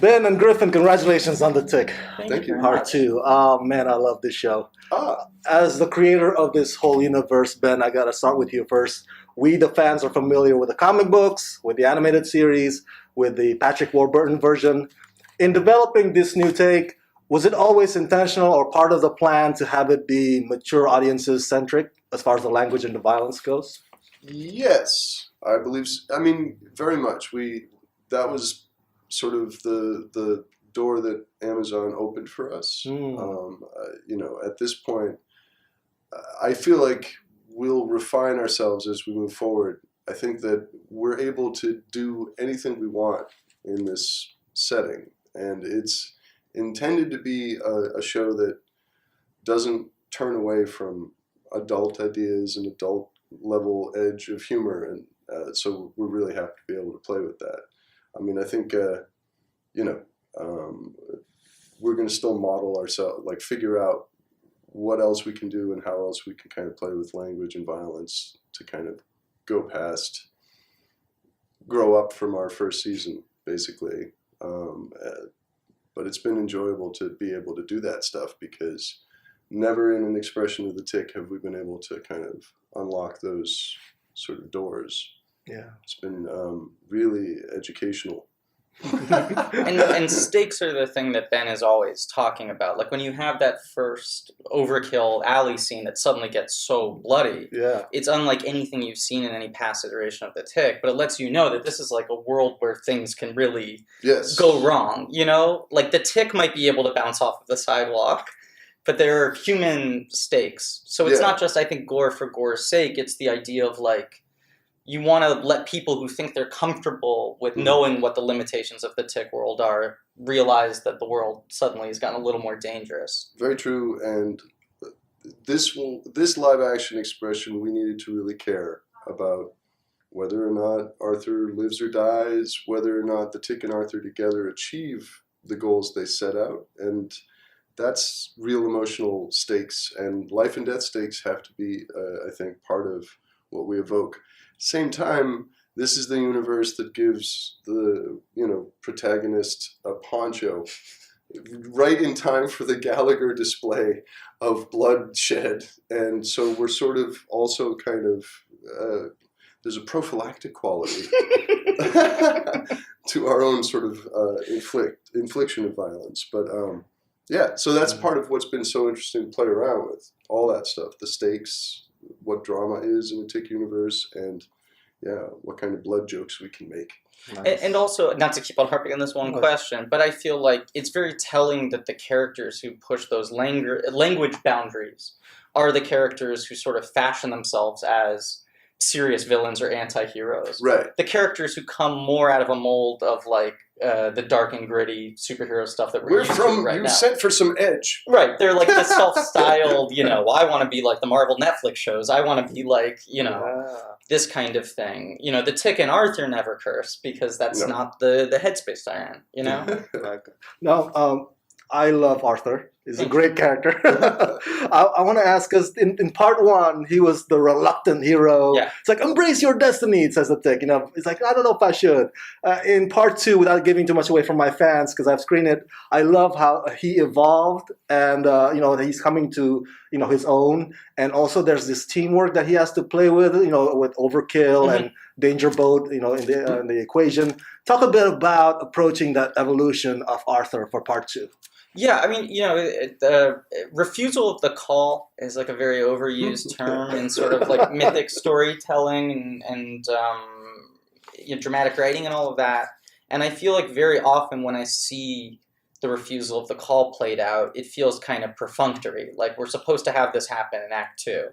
Ben and Griffin, congratulations on the Tick. Thank you. Part two. Oh man, I love this show. As the creator of this whole universe, Ben, I gotta start with you first. We, the fans, are familiar with the comic books, with the animated series, with the Patrick Warburton version. In developing this new take, was it always intentional or part of the plan to have it be mature audiences centric as far as the language and the violence goes? Yes, I believe. I mean, very much. That was sort of the door that Amazon opened for us. At this point, I feel like we'll refine ourselves as we move forward. I think that we're able to do anything we want in this setting, and it's intended to be a show that doesn't turn away from adult ideas and adult level edge of humor, and so we're really happy to be able to play with that. I mean, I think we're going to still model ourselves, like figure out what else we can do and how else we can kind of play with language and violence to kind of grow up from our first season, basically. But it's been enjoyable to be able to do that stuff because never in an expression of the Tick have we been able to kind of unlock those sort of doors. Yeah, it's been really educational. and stakes are the thing that Ben is always talking about. Like when you have that first overkill alley scene that suddenly gets so bloody, it's unlike anything you've seen in any past iteration of the Tick, but it lets you know that this is like a world where things can really go wrong. You know, like the Tick might be able to bounce off of the sidewalk, but there are human stakes. So it's not just, I think, gore for gore's sake. It's the idea of like, you want to let people who think they're comfortable with knowing what the limitations of the Tick world are realize that the world suddenly has gotten a little more dangerous. Very true, and this live action expression, we needed to really care about whether or not Arthur lives or dies, whether or not the Tick and Arthur together achieve the goals they set out, and that's real emotional stakes, and life and death stakes have to be, I think, part of what we evoke. Same time, this is the universe that gives the protagonist a poncho right in time for the Gallagher display of bloodshed, and so we're sort of also kind of there's a prophylactic quality to our own sort of infliction of violence, but so that's part of what's been so interesting to play around with, all that stuff, the stakes, what drama is in the Tick universe, and what kind of blood jokes we can make. Nice. And also, not to keep on harping on this one question, but I feel like it's very telling that the characters who push those language boundaries are the characters who sort of fashion themselves as serious villains or anti-heroes. Right. The characters who come more out of a mold of like the dark and gritty superhero stuff that we're used to right now. You're sent for some edge. Right. They're like the self-styled, I want to be like the Marvel Netflix shows. I want to be like, this kind of thing. The Tick and Arthur never curse because that's not the headspace they're in, No, I love Arthur. He's a great character. I want to ask, because in part one, he was the reluctant hero. Yeah. It's like, embrace your destiny, says the Tick. It's like, I don't know if I should. In part two, without giving too much away from my fans, because I've screened it, I love how he evolved and, he's coming to, his own. And also there's this teamwork that he has to play with, with Overkill and Danger Boat, in the equation. Talk a bit about approaching that evolution of Arthur for part two. Yeah, I mean, refusal of the call is like a very overused term in sort of like mythic storytelling and dramatic writing and all of that. And I feel like very often when I see the refusal of the call played out, it feels kind of perfunctory. Like we're supposed to have this happen in Act 2.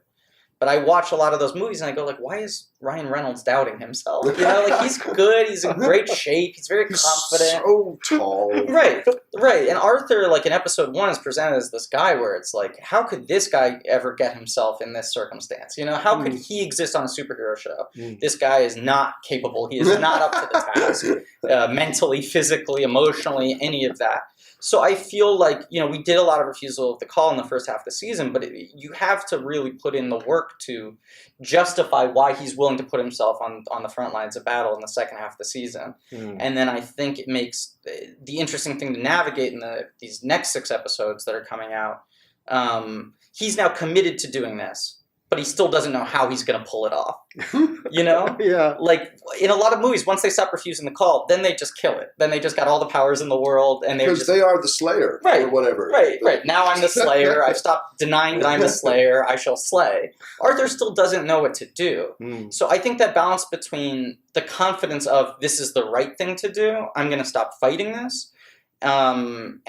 But I watch a lot of those movies and I go like, why is Ryan Reynolds doubting himself? Like he's good, he's in great shape, he's very confident. So tall. Right. And Arthur, like in episode 1, is presented as this guy where it's like, how could this guy ever get himself in this circumstance? How could he exist on a superhero show? This guy is not capable. He is not up to the task, mentally, physically, emotionally, any of that. So I feel like, we did a lot of refusal of the call in the first half of the season, but you have to really put in the work to justify why he's willing to put himself on the front lines of battle in the second half of the season. And then I think it makes the interesting thing to navigate in these next 6 episodes that are coming out. He's now committed to doing this, but he still doesn't know how he's going to pull it off. Yeah. Like in a lot of movies, once they stop refusing the call, then they just kill it. Then they just got all the powers in the world, and because they are the Slayer, or whatever. Right. Now I'm the Slayer. I've stopped denying that I'm the Slayer. I shall slay. Arthur still doesn't know what to do. So I think that balance between the confidence of this is the right thing to do, I'm going to stop fighting this, and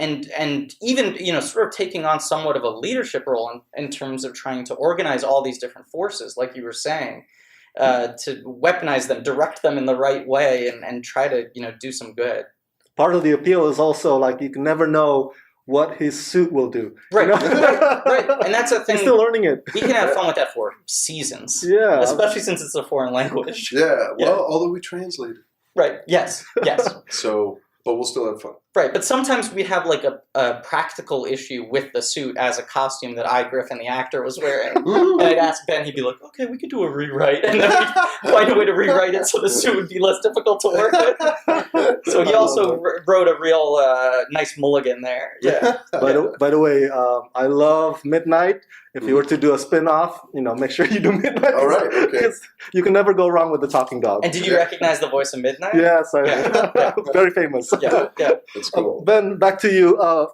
even, sort of taking on somewhat of a leadership role in terms of trying to organize all these different forces, like you were saying, to weaponize them, direct them in the right way, and try to, do some good. Part of the appeal is also, like, you can never know what his suit will do. Right. And that's a thing. He's still learning it. We can have fun with that for seasons. Yeah. Especially since it's a foreign language. Yeah. Well, although we translate it. Right. Yes. So... But we'll still have fun. Right, but sometimes we have like a practical issue with the suit as a costume that Griffin, the actor, was wearing. And I'd ask Ben, he'd be like, okay, we could do a rewrite. And then we'd find a way to rewrite it so the suit would be less difficult to work with. So he also wrote a real nice mulligan there. Yeah. By the way, I love Midnight. If you were to do a spin-off, make sure you do Midnight. All right, okay. Because you can never go wrong with the talking dog. And did you recognize the voice of Midnight? Yes, very famous. Yeah. That's cool. Ben, back to you. A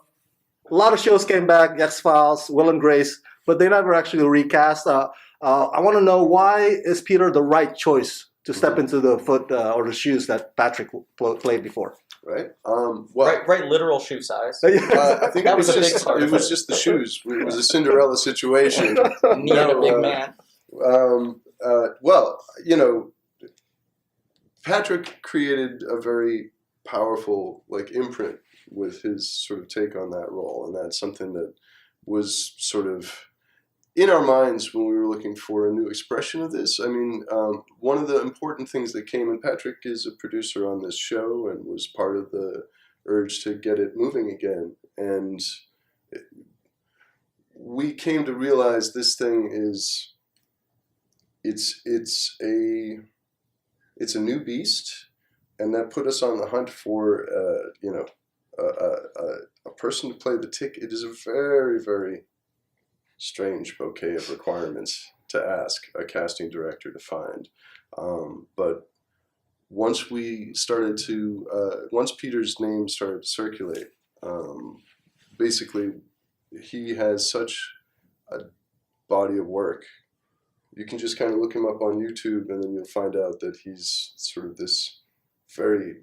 lot of shows came back, X-Files, Will and Grace, but they never actually recast. I want to know, why is Peter the right choice to step into the foot or the shoes that Patrick played before? Right. Right. Literal shoe size. I think that it was a big part. It was just the shoes. It was a Cinderella situation. Needed a big man. Well, Patrick created a very powerful imprint with his sort of take on that role, and that's something that was sort of in our minds when we were looking for a new expression of this. I mean, one of the important things that came, and Patrick is a producer on this show and was part of the urge to get it moving again. And we came to realize this thing is, it's a new beast, and that put us on the hunt for, a person to play the Tick. It is a very, very strange bouquet of requirements to ask a casting director to find. But once Peter's name started to circulate, basically he has such a body of work. You can just kind of look him up on YouTube, and then you'll find out that he's sort of this very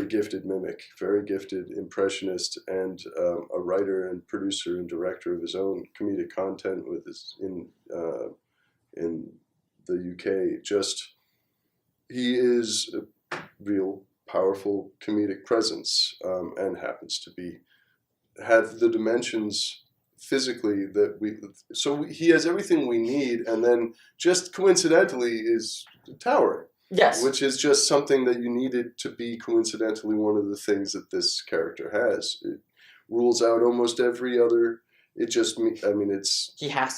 gifted mimic, very gifted impressionist, and a writer and producer and director of his own comedic content in the UK. He is a real powerful comedic presence, and happens to have the dimensions physically he has everything we need, and then just coincidentally is towering. Yes. Which is just something that you needed to be coincidentally one of the things that this character has. It rules out almost every other. He has to be 6'5". He has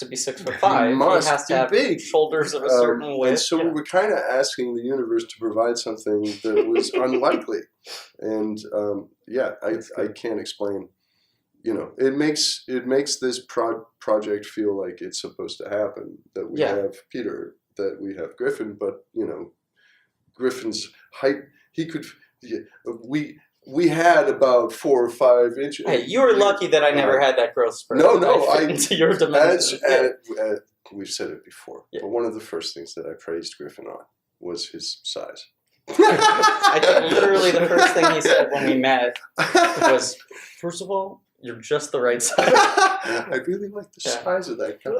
to have big shoulders of a certain width. And so we were kind of asking the universe to provide something that was unlikely. And I can't explain. It makes this project feel like it's supposed to happen. That we have Peter, that we have Griffin, but Griffin's height, we had about 4 or 5 inches. Hey, you were lucky that I never had that growth spurt. Into your dimensions. We've said it before, but one of the first things that I praised Griffin on was his size. I think literally the first thing he said when we met was, first of all, you're just the right size. I really like the size of that guy.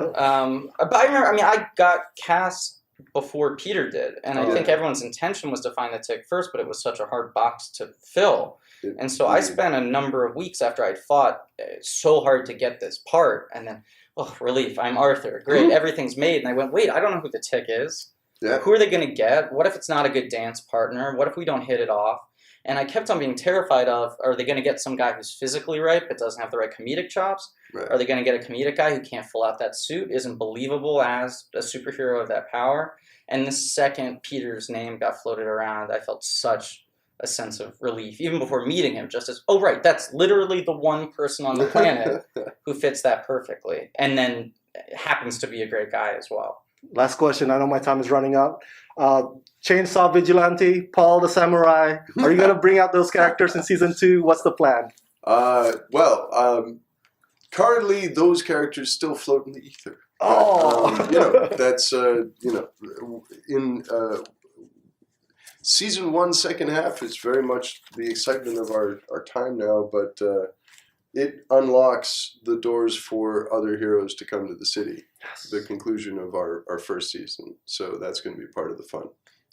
But I remember, I got cast before Peter did, and I think everyone's intention was to find the Tick first, but it was such a hard box to fill. And so I spent a number of weeks after I'd fought so hard to get this part, and then, relief, I'm Arthur. Great, everything's made. And I went, wait, I don't know who the Tick is. Yeah. Who are they going to get? What if it's not a good dance partner? What if we don't hit it off? And I kept on being terrified of, are they going to get some guy who's physically right but doesn't have the right comedic chops? Right. Are they going to get a comedic guy who can't fill out that suit, isn't believable as a superhero of that power? And the second Peter's name got floated around, I felt such a sense of relief, even before meeting him, just as, oh, right, that's literally the one person on the planet who fits that perfectly. And then happens to be a great guy as well. Last question. I know my time is running out. Chainsaw Vigilante, Paul the Samurai. Are you going to bring out those characters in season 2? What's the plan? Currently those characters still float in the ether. Oh, That's in season 1, second half is very much the excitement of our time now, but it unlocks the doors for other heroes to come to the city. Yes. The conclusion of our first season. So that's going to be part of the fun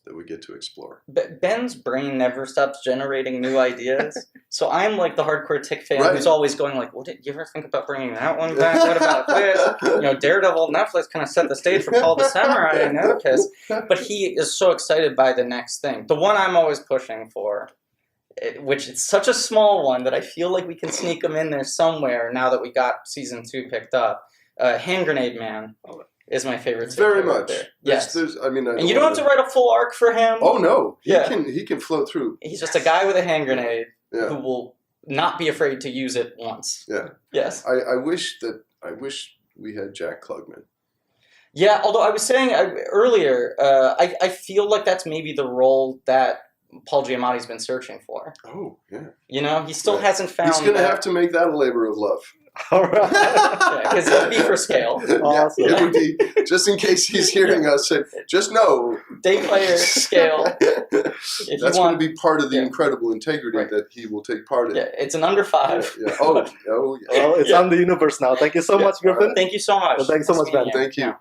that we get to explore. Ben's brain never stops generating new ideas. So I'm like the hardcore Tick fan Right. who's always going like, well, did you ever think about bringing that one back? What about this? Daredevil, Netflix kind of set the stage for Paul the Samurai and Oedipus. But he is so excited by the next thing. The one I'm always pushing for, which is such a small one that I feel like we can sneak him in there somewhere now that we got season 2 picked up. Hand Grenade Man is my favorite. Very much. There. Yes. And you don't have to write a full arc for him. Oh no, he can float through. He's just a guy with a hand grenade Yeah. who will not be afraid to use it once. Yeah. Yes. I wish we had Jack Klugman. Yeah, although I was saying earlier, I feel like that's maybe the role that Paul Giamatti's been searching for. Oh, yeah. He still hasn't found. He's going to have to make that a labor of love. all right. Because it would be for scale. Awesome. Yeah, it would be, just in case he's hearing us, just know. Day player scale. That's going to be part of the incredible integrity that he will take part in. Yeah, it's an under 5. Yeah. Oh, yeah. Well, it's on the universe now. Thank you so much, Griffin. Thank you so much. Well, thanks so much, Ben. Thank you.